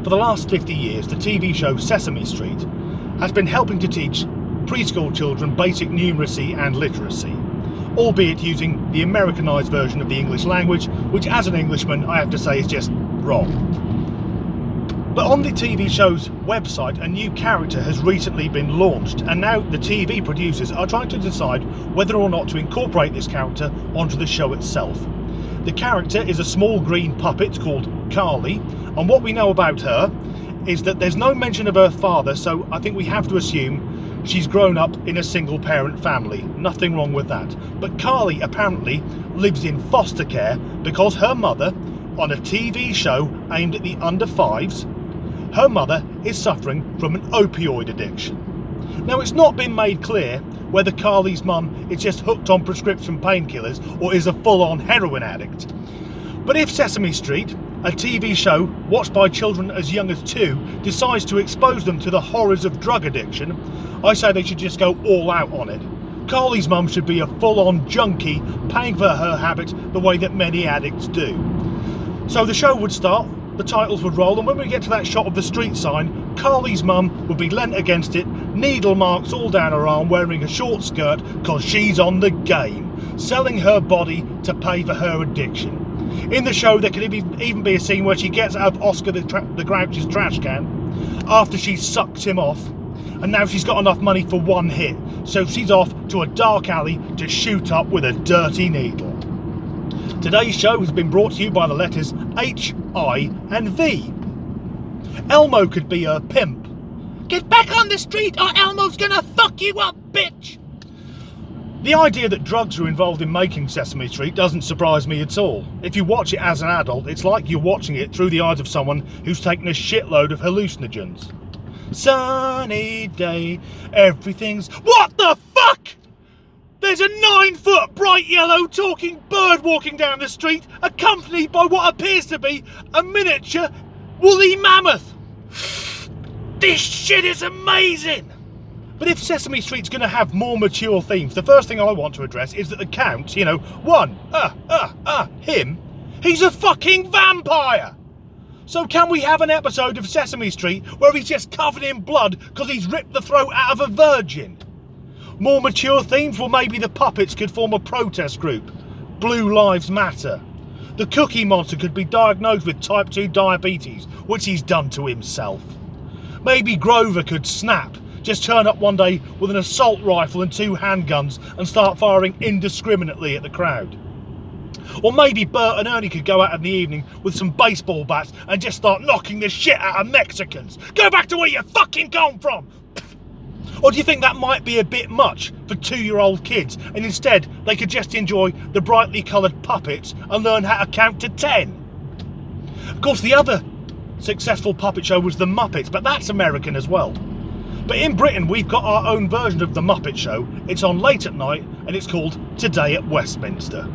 For the last 50 years, the TV show Sesame Street has been helping to teach preschool children basic numeracy and literacy, albeit using the Americanised version of the English language, which as an Englishman I have to say is just wrong. But on the TV show's website, a new character has recently been launched, and now the TV producers are trying to decide whether or not to incorporate this character onto the show itself. The character is a small green puppet called Carly, and what we know about her is that there's no mention of her father, so I think we have to assume she's grown up in a single parent family. Nothing wrong with that. But Carly apparently lives in foster care because her mother, on a TV show aimed at the under fives, her mother is suffering from an opioid addiction. Now, it's not been made clear whether Carly's mum is just hooked on prescription painkillers or is a full-on heroin addict. But if Sesame Street, a TV show watched by children as young as 2, decides to expose them to the horrors of drug addiction, I say they should just go all out on it. Carly's mum should be a full-on junkie, paying for her habit the way that many addicts do. So the show would start, the titles would roll, and when we get to that shot of the street sign, Carly's mum would be leant against it, needle marks all down her arm, wearing a short skirt because she's on the game, selling her body to pay for her addiction. In the show there could even be a scene where she gets out of Oscar the Grouch's trash can after she sucks him off, and now she's got enough money for one hit, so she's off to a dark alley to shoot up with a dirty needle. Today's show has been brought to you by the letters H, I and V. Elmo could be a pimp. Get back on the street or Elmo's gonna fuck you up, bitch! The idea that drugs are involved in making Sesame Street doesn't surprise me at all. If you watch it as an adult, it's like you're watching it through the eyes of someone who's taken a shitload of hallucinogens. Sunny day, everything's... What the fuck?! There's a 9-foot bright yellow talking bird walking down the street, accompanied by what appears to be a miniature woolly mammoth. This shit is amazing! But if Sesame Street's going to have more mature themes, the first thing I want to address is that the Count, him, he's a fucking vampire! So can we have an episode of Sesame Street where he's just covered in blood because he's ripped the throat out of a virgin? More mature themes? Well, maybe the puppets could form a protest group. Blue Lives Matter. The Cookie Monster could be diagnosed with type 2 diabetes, which he's done to himself. Maybe Grover could snap, just turn up one day with an assault rifle and 2 handguns and start firing indiscriminately at the crowd. Or maybe Bert and Ernie could go out in the evening with some baseball bats and just start knocking the shit out of Mexicans. Go back to where you fucking come from! Or do you think that might be a bit much for 2-year-old kids, and instead they could just enjoy the brightly coloured puppets and learn how to count to 10? Of course, the other successful puppet show was The Muppets, but that's American as well. But in Britain we've got our own version of The Muppet Show. It's on late at night and it's called Today at Westminster.